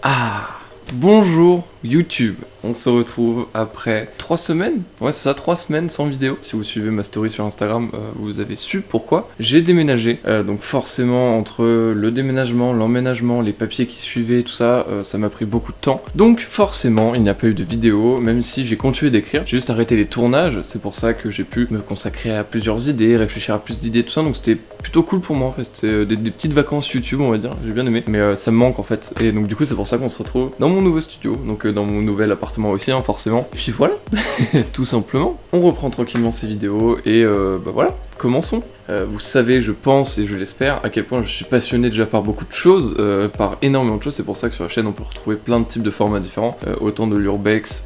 Ah, bonjour YouTube. On se retrouve après 3 semaines. Ouais, c'est ça, 3 semaines sans vidéo. Si vous suivez ma story sur Instagram, vous avez su pourquoi. J'ai déménagé, donc forcément entre le déménagement, l'emménagement, les papiers qui suivaient, tout ça, ça m'a pris beaucoup de temps. Donc forcément, il n'y a pas eu de vidéo, même si j'ai continué d'écrire. J'ai juste arrêté les tournages, c'est pour ça que j'ai pu me consacrer à plusieurs idées, réfléchir à plus d'idées, tout ça. Donc c'était plutôt cool pour moi en fait. C'était des petites vacances YouTube, on va dire. J'ai bien aimé, mais ça me manque en fait. Et donc du coup, c'est pour ça qu'on se retrouve dans mon nouveau studio, donc dans mon nouvel appartement aussi, hein, forcément. Et puis voilà, tout simplement. On reprend tranquillement ces vidéos et bah voilà, commençons. Vous savez, je pense et je l'espère, à quel point je suis passionné déjà par beaucoup de choses, par énormément de choses. C'est pour ça que sur la chaîne, on peut retrouver plein de types de formats différents, autant de l'urbex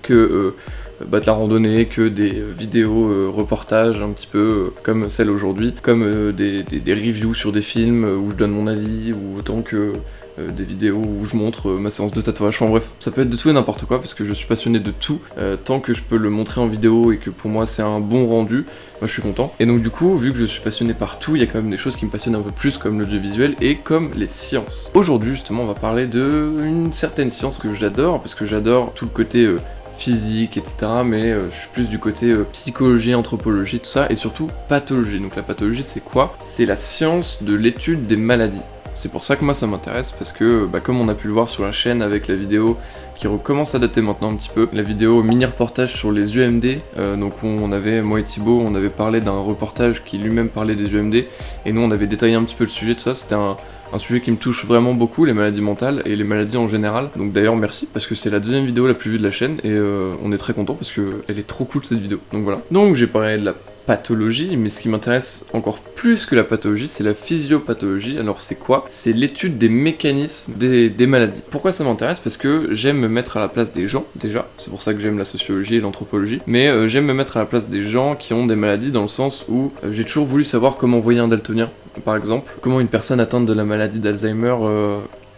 que de la randonnée, que des vidéos reportages un petit peu comme celle aujourd'hui, comme des reviews sur des films où je donne mon avis, ou autant que des vidéos où je montre ma séance de tatouage. Enfin bref, ça peut être de tout et n'importe quoi parce que je suis passionné de tout. Tant que je peux le montrer en vidéo et que pour moi c'est un bon rendu, moi je suis content. Et donc du coup, vu que je suis passionné par tout, il y a quand même des choses qui me passionnent un peu plus, comme l'audiovisuel et comme les sciences. Aujourd'hui justement, on va parler d'une certaine science que j'adore, parce que j'adore tout le côté physique, etc. Mais je suis plus du côté psychologie, anthropologie, tout ça, et surtout pathologie. Donc la pathologie, c'est quoi? C'est la science de l'étude des maladies. C'est pour ça que moi ça m'intéresse, parce que comme on a pu le voir sur la chaîne avec la vidéo qui recommence à dater maintenant un petit peu, la vidéo mini-reportage sur les UMD, donc on avait, moi et Thibaut, on avait parlé d'un reportage qui lui-même parlait des UMD, et nous on avait détaillé un petit peu le sujet, tout ça. C'était un sujet qui me touche vraiment beaucoup, les maladies mentales et les maladies en général. Donc d'ailleurs merci, parce que c'est la deuxième vidéo la plus vue de la chaîne, et on est très content parce qu'elle est trop cool cette vidéo. Donc voilà. Donc j'ai parlé de la pathologie, mais ce qui m'intéresse encore plus que la pathologie, c'est la physiopathologie. Alors c'est quoi? C'est l'étude des mécanismes des maladies. Pourquoi ça m'intéresse? Parce que j'aime me mettre à la place des gens, déjà, c'est pour ça que j'aime la sociologie et l'anthropologie, mais j'aime me mettre à la place des gens qui ont des maladies, dans le sens où j'ai toujours voulu savoir comment voyait un daltonien, par exemple, comment une personne atteinte de la maladie d'Alzheimer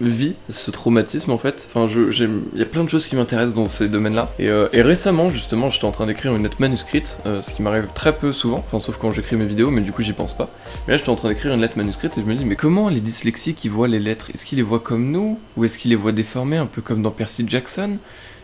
vit ce traumatisme en fait. Enfin, il y a plein de choses qui m'intéressent dans ces domaines-là. Et récemment, justement, j'étais en train d'écrire une lettre manuscrite, ce qui m'arrive très peu souvent, enfin, sauf quand j'écris mes vidéos, mais du coup, j'y pense pas. Mais là, j'étais en train d'écrire une lettre manuscrite et je me dis, mais comment les dyslexiques ils voient les lettres? Est-ce qu'ils les voient comme nous? Ou est-ce qu'ils les voient déformées, un peu comme dans Percy Jackson?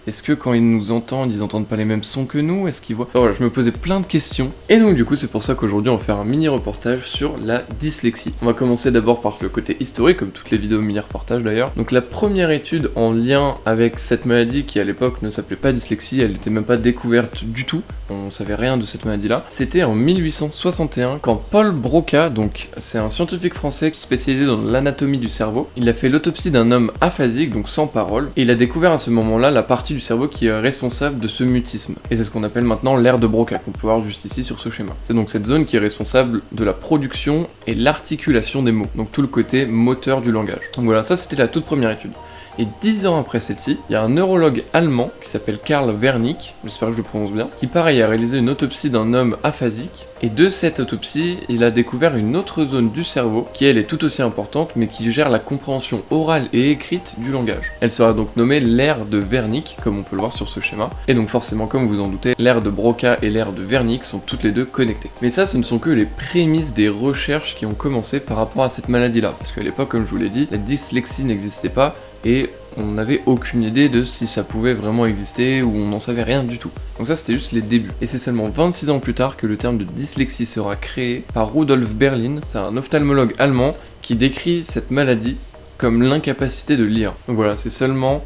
Est-ce que quand ils nous entendent, ils entendent pas les mêmes sons que nous? Est-ce qu'ils voient... Alors voilà, je me posais plein de questions. Et donc du coup, c'est pour ça qu'aujourd'hui, on va faire un mini-reportage sur la dyslexie. On va commencer d'abord par le côté historique, comme toutes les vidéos mini-reportages d'ailleurs. Donc la première étude en lien avec cette maladie, qui à l'époque ne s'appelait pas dyslexie, elle n'était même pas découverte du tout, on savait rien de cette maladie-là, c'était en 1861, quand Paul Broca, donc c'est un scientifique français spécialisé dans l'anatomie du cerveau, il a fait l'autopsie d'un homme aphasique, donc sans parole, et il a découvert à ce moment-là la partie du cerveau qui est responsable de ce mutisme. Et c'est ce qu'on appelle maintenant l'aire de Broca, qu'on peut voir juste ici sur ce schéma. C'est donc cette zone qui est responsable de la production et l'articulation des mots, donc tout le côté moteur du langage. Donc voilà, ça c'était la toute première étude. Et 10 ans après celle-ci, il y a un neurologue allemand qui s'appelle Karl Wernicke, j'espère que je le prononce bien, qui pareil a réalisé une autopsie d'un homme aphasique, et de cette autopsie, il a découvert une autre zone du cerveau, qui elle est tout aussi importante, mais qui gère la compréhension orale et écrite du langage. Elle sera donc nommée l'aire de Wernicke, comme on peut le voir sur ce schéma, et donc forcément, comme vous en doutez, l'aire de Broca et l'aire de Wernicke sont toutes les deux connectées. Mais ça, ce ne sont que les prémices des recherches qui ont commencé par rapport à cette maladie-là, parce qu'à l'époque, comme je vous l'ai dit, la dyslexie n'existait pas, et on n'avait aucune idée de si ça pouvait vraiment exister, ou on n'en savait rien du tout. Donc ça c'était juste les débuts. Et c'est seulement 26 ans plus tard que le terme de dyslexie sera créé par Rudolf Berlin, c'est un ophtalmologue allemand qui décrit cette maladie comme l'incapacité de lire. Donc voilà, c'est seulement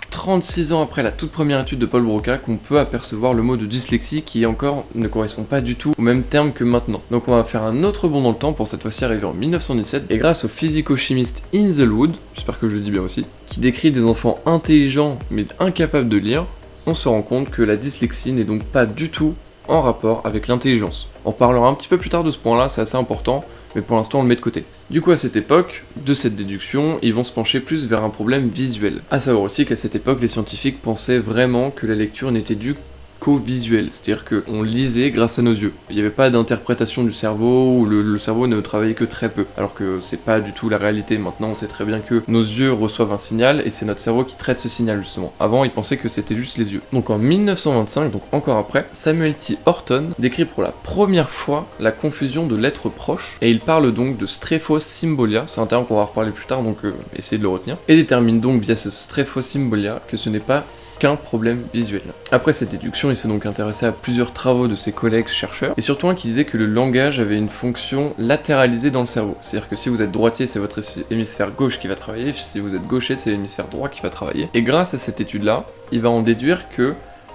36 ans après la toute première étude de Paul Broca qu'on peut apercevoir le mot de dyslexie qui encore ne correspond pas du tout au même terme que maintenant. Donc on va faire un autre bond dans le temps pour cette fois-ci arriver en 1917 et grâce au physico-chimiste Inselwood, j'espère que je le dis bien aussi, qui décrit des enfants intelligents mais incapables de lire, on se rend compte que la dyslexie n'est donc pas du tout en rapport avec l'intelligence. On parlera un petit peu plus tard de ce point-là, c'est assez important, mais pour l'instant on le met de côté. Du coup à cette époque, de cette déduction, ils vont se pencher plus vers un problème visuel. A savoir aussi qu'à cette époque, les scientifiques pensaient vraiment que la lecture n'était due qu'au visuel, c'est-à-dire qu'on lisait grâce à nos yeux. Il n'y avait pas d'interprétation du cerveau, où le cerveau ne travaillait que très peu, alors que c'est pas du tout la réalité. Maintenant on sait très bien que nos yeux reçoivent un signal, et c'est notre cerveau qui traite ce signal justement. Avant il pensait que c'était juste les yeux. Donc en 1925, donc encore après, Samuel T. Horton décrit pour la première fois la confusion de lettres proches, et il parle donc de stréphosymbolia, c'est un terme qu'on va reparler plus tard, donc essayez de le retenir, et détermine donc via ce stréphosymbolia que ce n'est pas qu'un problème visuel. Après cette déduction, il s'est donc intéressé à plusieurs travaux de ses collègues chercheurs, et surtout un qui disait que le langage avait une fonction latéralisée dans le cerveau. C'est-à-dire que si vous êtes droitier, c'est votre hémisphère gauche qui va travailler, si vous êtes gaucher, c'est l'hémisphère droit qui va travailler. Et grâce à cette étude-là, il va en déduire que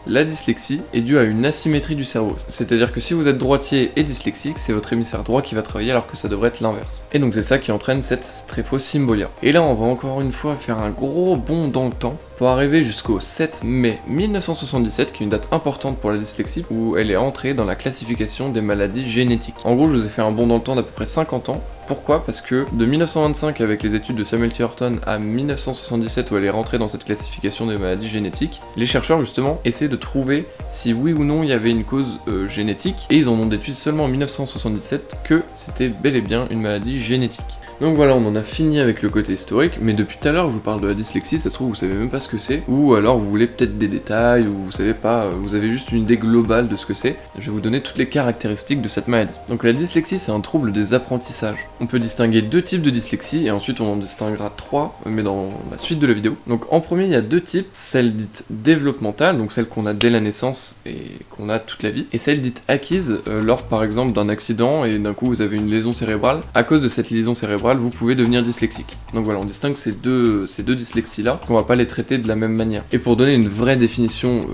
la dyslexie est due à une asymétrie du cerveau. C'est-à-dire que si vous êtes droitier et dyslexique, c'est votre hémisphère droit qui va travailler alors que ça devrait être l'inverse. Et donc c'est ça qui entraîne cette stréphosymbolia. Et là on va encore une fois faire un gros bond dans le temps pour arriver jusqu'au 7 mai 1977, qui est une date importante pour la dyslexie, où elle est entrée dans la classification des maladies génétiques. En gros, je vous ai fait un bond dans le temps d'à peu près 50 ans. Pourquoi ? Parce que de 1925 avec les études de Samuel T. Horton à 1977 où elle est rentrée dans cette classification des maladies génétiques, les chercheurs justement essaient de trouver si oui ou non il y avait une cause génétique, et ils en ont déduit seulement en 1977 que c'était bel et bien une maladie génétique. Donc voilà, on en a fini avec le côté historique, mais depuis tout à l'heure je vous parle de la dyslexie, ça se trouve vous savez même pas ce que c'est, ou alors vous voulez peut-être des détails, ou vous savez pas, vous avez juste une idée globale de ce que c'est. Je vais vous donner toutes les caractéristiques de cette maladie. Donc la dyslexie, c'est un trouble des apprentissages. On peut distinguer deux types de dyslexie, et ensuite on en distinguera trois, mais dans la suite de la vidéo. Donc en premier, il y a deux types, celle dite développementale, donc celle qu'on a dès la naissance et qu'on a toute la vie, et celle dite acquise, lors par exemple d'un accident, et d'un coup vous avez une lésion cérébrale. À cause de cette lésion cérébrale, vous pouvez devenir dyslexique. Donc voilà, on distingue ces deux dyslexies-là, qu'on va pas les traiter de la même manière. Et pour donner une vraie définition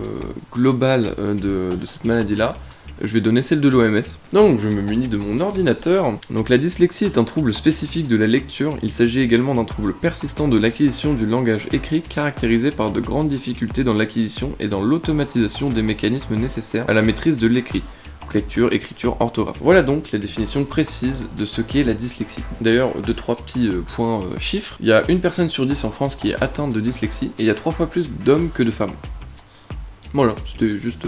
globale de cette maladie-là, je vais donner celle de l'OMS. Donc je me munis de mon ordinateur. Donc la dyslexie est un trouble spécifique de la lecture. Il s'agit également d'un trouble persistant de l'acquisition du langage écrit, caractérisé par de grandes difficultés dans l'acquisition et dans l'automatisation des mécanismes nécessaires à la maîtrise de l'écrit. Lecture, écriture, orthographe. Voilà donc la définition précise de ce qu'est la dyslexie. D'ailleurs, 2-3 petits points chiffres. Il y a une personne sur 10 en France qui est atteinte de dyslexie, et il y a 3 fois plus d'hommes que de femmes. Voilà, c'était juste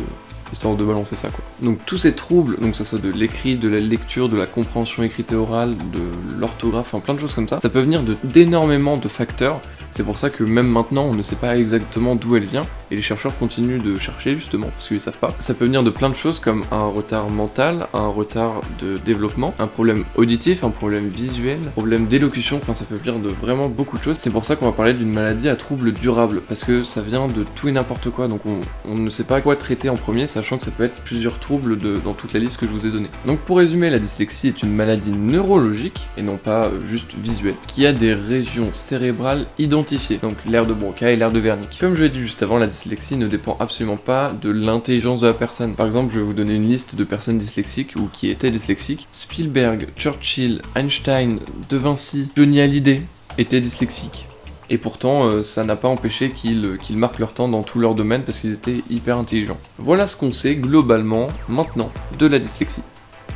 histoire de balancer ça quoi. Donc tous ces troubles, donc ça soit de l'écrit, de la lecture, de la compréhension écrite et orale, de l'orthographe, enfin plein de choses comme ça peut venir d'énormément de facteurs. C'est pour ça que même maintenant on ne sait pas exactement d'où elle vient, et les chercheurs continuent de chercher justement parce qu'ils savent pas. Ça peut venir de plein de choses comme un retard mental, un retard de développement, un problème auditif, un problème visuel, un problème d'élocution, enfin ça peut venir de vraiment beaucoup de choses. C'est pour ça qu'on va parler d'une maladie à trouble durable, parce que ça vient de tout et n'importe quoi, donc on ne sait pas quoi traiter en premier, sachant que ça peut être plusieurs troubles dans toute la liste que je vous ai donnée. Donc pour résumer, la dyslexie est une maladie neurologique, et non pas juste visuelle, qui a des régions cérébrales identifiées, donc l'aire de Broca et l'aire de Wernicke. Comme je l'ai dit juste avant, la dyslexie ne dépend absolument pas de l'intelligence de la personne. Par exemple, je vais vous donner une liste de personnes dyslexiques ou qui étaient dyslexiques. Spielberg, Churchill, Einstein, De Vinci, Johnny Hallyday étaient dyslexiques. Et pourtant, ça n'a pas empêché qu'ils marquent leur temps dans tout leur domaine parce qu'ils étaient hyper intelligents. Voilà ce qu'on sait globalement maintenant de la dyslexie.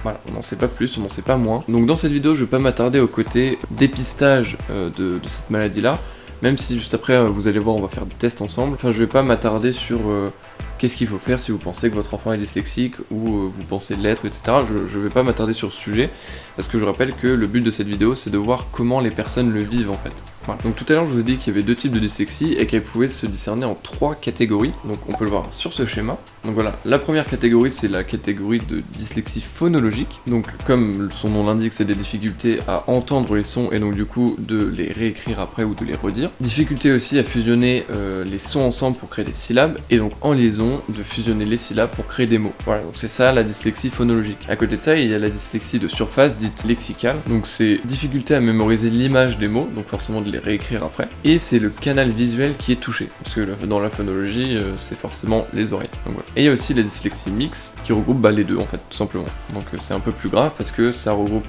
Voilà, on n'en sait pas plus, on n'en sait pas moins. Donc dans cette vidéo, je vais pas m'attarder au côté dépistage de cette maladie-là, même si juste après, vous allez voir, on va faire des tests ensemble. Enfin, je vais pas m'attarder sur qu'est-ce qu'il faut faire si vous pensez que votre enfant est dyslexique ou vous pensez l'être, etc. Je vais pas m'attarder sur ce sujet, parce que je rappelle que le but de cette vidéo, c'est de voir comment les personnes le vivent en fait. Voilà. Donc tout à l'heure, je vous ai dit qu'il y avait deux types de dyslexie et qu'elles pouvaient se discerner en 3 catégories. Donc on peut le voir sur ce schéma. Donc voilà, la première catégorie, c'est la catégorie de dyslexie phonologique. Donc comme son nom l'indique, c'est des difficultés à entendre les sons et donc du coup de les réécrire après ou de les redire. Difficulté aussi à fusionner les sons ensemble pour créer des syllabes, et donc en liaison de fusionner les syllabes pour créer des mots. Voilà, donc c'est ça la dyslexie phonologique. À côté de ça, il y a la dyslexie de surface, dite lexicale. Donc c'est difficulté à mémoriser l'image des mots, donc forcément de les réécrire après. Et c'est le canal visuel qui est touché, parce que dans la phonologie, c'est forcément les oreilles. Donc voilà. Et il y a aussi la dyslexie mixte, qui regroupe les deux en fait, tout simplement. Donc c'est un peu plus grave parce que ça regroupe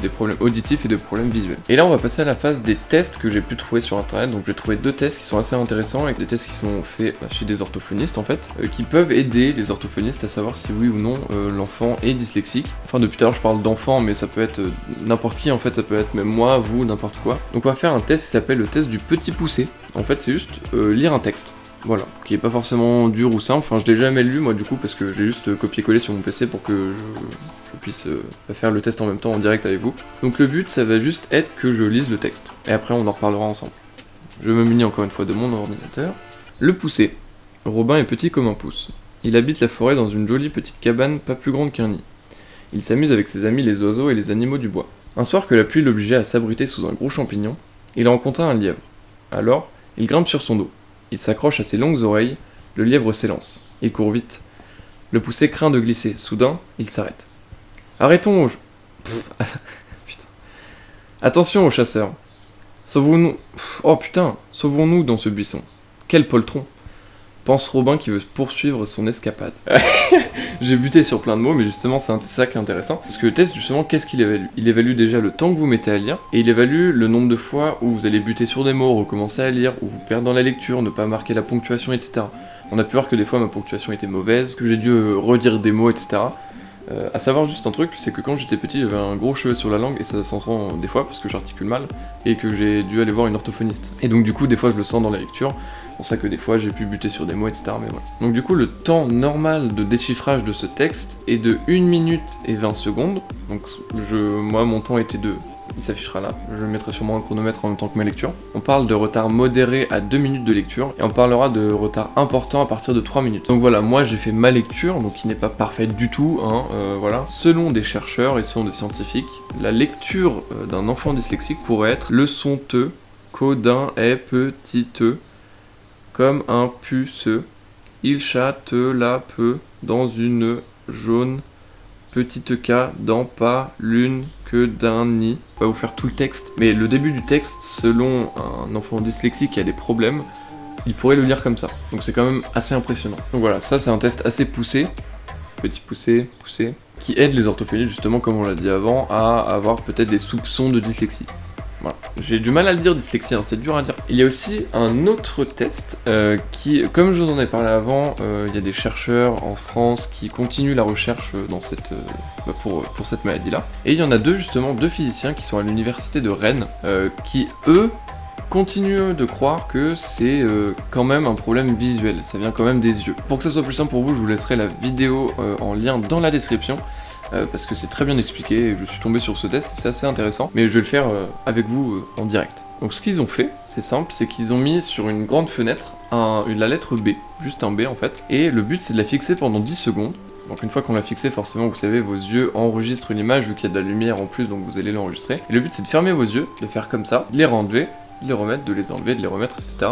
des problèmes auditifs et des problèmes visuels. Et là on va passer à la phase des tests que j'ai pu trouver sur internet. Donc j'ai trouvé 2 tests qui sont assez intéressants, avec des tests qui sont faits chez des orthophonistes en fait, qui peuvent aider les orthophonistes à savoir si oui ou non l'enfant est dyslexique. Enfin depuis tout à l'heure je parle d'enfant, mais ça peut être n'importe qui en fait, ça peut être même moi, vous, n'importe quoi. Donc on va faire un test qui s'appelle le test du petit poussé. En fait c'est juste lire un texte. voilà, qui est pas forcément dur ou simple, enfin je l'ai jamais lu moi du coup parce que j'ai juste copié-collé sur mon PC pour que je puisse faire le test en même temps en direct avec vous. Donc le but ça va juste être que je lise le texte, et après on en reparlera ensemble. Je me munis encore une fois de mon ordinateur. Le poussé. Robin est petit comme un pouce. Il habite la forêt dans une jolie petite cabane pas plus grande qu'un nid. Il s'amuse avec ses amis les oiseaux et les animaux du bois. Un soir que la pluie l'obligeait à s'abriter sous un gros champignon, il rencontra un lièvre. Alors, il grimpe sur son dos. Il s'accroche à ses longues oreilles, le lièvre s'élance. Il court vite. Le poussé craint de glisser. Soudain, il s'arrête. Arrêtons Putain. Attention aux chasseurs. Sauvons-nous... Oh putain, sauvons-nous dans ce buisson. Quel poltron, pense Robin qui veut poursuivre son escapade. J'ai buté sur plein de mots, mais justement c'est ça qui est intéressant. Parce que le test, justement, qu'est-ce qu'il évalue? Il évalue déjà le temps que vous mettez à lire, et il évalue le nombre de fois où vous allez buter sur des mots, recommencer à lire, où vous perdez dans la lecture, ne pas marquer la ponctuation, etc. On a pu voir que des fois ma ponctuation était mauvaise, que j'ai dû redire des mots, etc. À savoir juste un truc, c'est que quand j'étais petit, j'avais un gros cheveu sur la langue, et ça s'entend des fois parce que j'articule mal, et que j'ai dû aller voir une orthophoniste. Et donc du coup, des fois je le sens dans la lecture, c'est pour ça que des fois j'ai pu buter sur des mots, etc. Mais voilà. Donc du coup, le temps normal de déchiffrage de ce texte est de 1 minute et 20 secondes. Donc moi, mon temps était de... Il s'affichera là, je mettrai sûrement un chronomètre en même temps que ma lecture. On parle de retard modéré à 2 minutes de lecture, et on parlera de retard important à partir de 3 minutes. Donc voilà, moi j'ai fait ma lecture, donc qui n'est pas parfaite du tout, hein, voilà. Selon des chercheurs et selon des scientifiques, la lecture d'un enfant dyslexique pourrait être le son te, codin est petit te, comme un puceux, il chatte la peu dans une jaune petite cas dans pas l'une que d'un nid. Je vais pas vous faire tout le texte, mais le début du texte, selon un enfant dyslexique qui a des problèmes, il pourrait le lire comme ça. Donc c'est quand même assez impressionnant. Donc voilà, ça c'est un test assez poussé, petit poussé, qui aide les orthophonistes justement, comme on l'a dit avant, à avoir peut-être des soupçons de dyslexie. Voilà. J'ai du mal à le dire dyslexie, hein, c'est dur à dire. Il y a aussi un autre test qui, comme je vous en ai parlé avant, il y a des chercheurs en France qui continuent la recherche dans pour cette maladie-là. Et il y en a deux physiciens qui sont à l'université de Rennes, qui eux continuent de croire que c'est quand même un problème visuel, ça vient quand même des yeux. Pour que ça soit plus simple pour vous, je vous laisserai la vidéo en lien dans la description. Parce que c'est très bien expliqué, et je suis tombé sur ce test, et c'est assez intéressant, mais je vais le faire avec vous en direct. Donc ce qu'ils ont fait, c'est simple, c'est qu'ils ont mis sur une grande fenêtre la lettre B, juste un B en fait, et le but c'est de la fixer pendant 10 secondes. Donc une fois qu'on l'a fixé, forcément vous savez, vos yeux enregistrent l'image vu qu'il y a de la lumière en plus, donc vous allez l'enregistrer. Et le but c'est de fermer vos yeux, de faire comme ça, de les renlever, de les remettre, de les enlever, de les remettre, etc.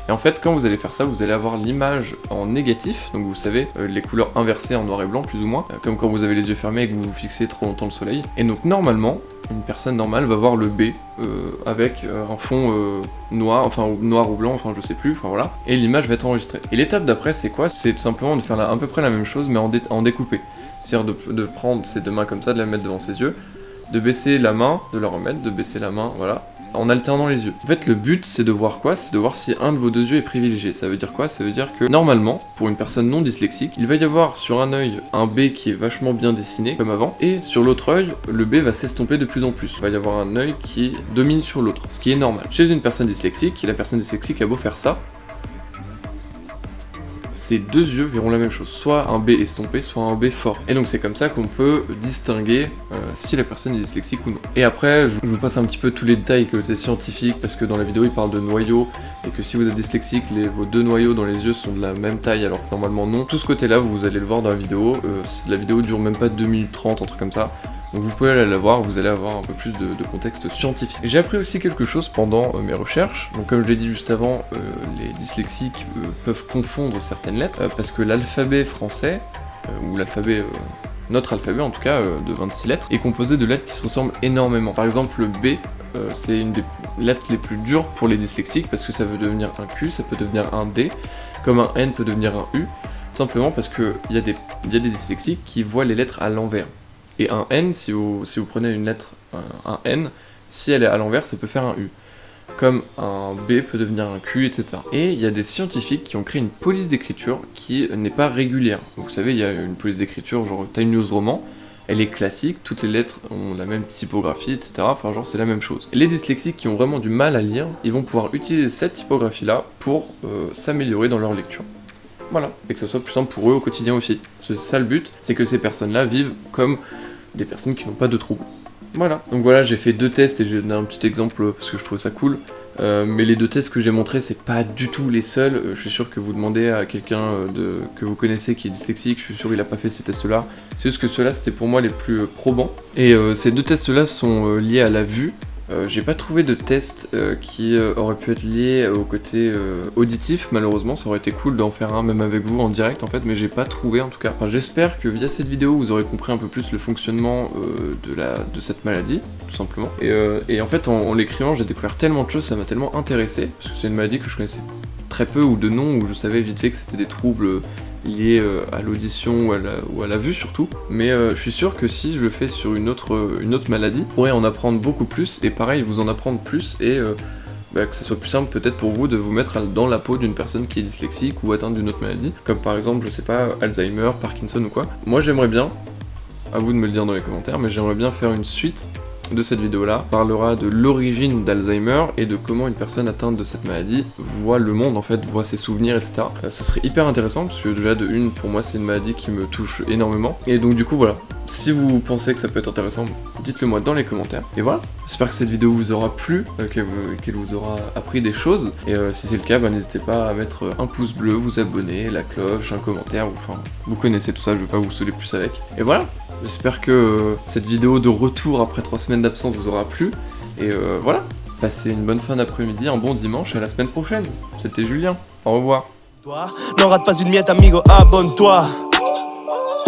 Et en fait, quand vous allez faire ça, vous allez avoir l'image en négatif, donc vous savez, les couleurs inversées en noir et blanc, plus ou moins, comme quand vous avez les yeux fermés et que vous vous fixez trop longtemps le soleil. Et donc normalement, une personne normale va voir le B avec un fond noir, enfin noir ou blanc, enfin je sais plus, enfin voilà, et l'image va être enregistrée. Et l'étape d'après, c'est quoi? C'est tout simplement de faire à peu près la même chose, mais en découpé. C'est-à-dire de prendre ses deux mains comme ça, de la mettre devant ses yeux, de baisser la main, de la remettre, de baisser la main, voilà, en alternant les yeux. En fait, le but, c'est de voir quoi? C'est de voir si un de vos deux yeux est privilégié. Ça veut dire quoi? Ça veut dire que, normalement, pour une personne non dyslexique, il va y avoir sur un œil un B qui est vachement bien dessiné, comme avant, et sur l'autre œil, le B va s'estomper de plus en plus. Il va y avoir un œil qui domine sur l'autre, ce qui est normal. Chez une personne dyslexique, la personne dyslexique a beau faire ça, ces deux yeux verront la même chose, soit un B estompé, soit un B fort. Et donc c'est comme ça qu'on peut distinguer si la personne est dyslexique ou non. Et après, je vous passe un petit peu tous les détails que c'est scientifique, parce que dans la vidéo il parle de noyaux, et que si vous êtes dyslexique, vos deux noyaux dans les yeux sont de la même taille, alors que normalement non. Tout ce côté-là, vous allez le voir dans la vidéo, la vidéo dure même pas 2 minutes 30, un truc comme ça. Donc vous pouvez aller la voir, vous allez avoir un peu plus de contexte scientifique. J'ai appris aussi quelque chose pendant mes recherches. Donc comme je l'ai dit juste avant, les dyslexiques peuvent confondre certaines lettres, parce que l'alphabet français, ou l'alphabet... notre alphabet en tout cas, de 26 lettres, est composé de lettres qui se ressemblent énormément. Par exemple, le B, c'est une des lettres les plus dures pour les dyslexiques, parce que ça veut devenir un Q, ça peut devenir un D, comme un N peut devenir un U, simplement parce qu'il y a des dyslexiques qui voient les lettres à l'envers. Et un N, si vous prenez une lettre, un N, si elle est à l'envers, ça peut faire un U. Comme un B peut devenir un Q, etc. Et il y a des scientifiques qui ont créé une police d'écriture qui n'est pas régulière. Donc, vous savez, il y a une police d'écriture genre Times New Roman, elle est classique, toutes les lettres ont la même typographie, etc. Enfin genre c'est la même chose. Les dyslexiques qui ont vraiment du mal à lire, ils vont pouvoir utiliser cette typographie-là pour s'améliorer dans leur lecture. Voilà, et que ça soit plus simple pour eux au quotidien aussi. C'est ça le but, c'est que ces personnes-là vivent comme des personnes qui n'ont pas de troubles. Voilà, donc voilà, j'ai fait 2 tests et j'ai donné un petit exemple parce que je trouvais ça cool. Mais les 2 tests que j'ai montrés, c'est pas du tout les seuls. Je suis sûr que vous demandez à quelqu'un que vous connaissez qui est dyslexique, je suis sûr qu'il a pas fait ces tests-là. C'est juste que ceux-là, c'était pour moi les plus probants. Et ces 2 tests-là sont liés à la vue. J'ai pas trouvé de test qui aurait pu être lié au côté auditif, malheureusement, ça aurait été cool d'en faire un même avec vous en direct en fait, mais j'ai pas trouvé en tout cas. Enfin, j'espère que via cette vidéo vous aurez compris un peu plus le fonctionnement de cette maladie, tout simplement. Et en fait en l'écrivant j'ai découvert tellement de choses, ça m'a tellement intéressé, parce que c'est une maladie que je connaissais très peu ou de nom, où je savais vite fait que c'était des troubles liés à l'audition ou à la vue surtout, mais je suis sûr que si je le fais sur une autre maladie, je pourrais en apprendre beaucoup plus, et pareil, vous en apprendre plus, et que ce soit plus simple peut-être pour vous de vous mettre dans la peau d'une personne qui est dyslexique ou atteinte d'une autre maladie, comme par exemple, je sais pas, Alzheimer, Parkinson ou quoi. Moi j'aimerais bien, à vous de me le dire dans les commentaires, mais j'aimerais bien faire une suite de cette vidéo-là, parlera de l'origine d'Alzheimer et de comment une personne atteinte de cette maladie voit le monde, en fait, voit ses souvenirs, etc. Ça serait hyper intéressant, parce que déjà, de une, pour moi, c'est une maladie qui me touche énormément. Et donc, du coup, voilà. Si vous pensez que ça peut être intéressant, dites-le moi dans les commentaires. Et voilà, j'espère que cette vidéo vous aura plu, qu'elle vous aura appris des choses. Et si c'est le cas, n'hésitez pas à mettre un pouce bleu, vous abonner, la cloche, un commentaire, enfin, vous connaissez tout ça, je vais pas vous saouler plus avec. Et voilà. J'espère que cette vidéo de retour après 3 semaines d'absence vous aura plu. Et voilà, passez une bonne fin d'après-midi, un bon dimanche et à la semaine prochaine. C'était Julien, au revoir. Ne rate pas une miette amigo, abonne-toi.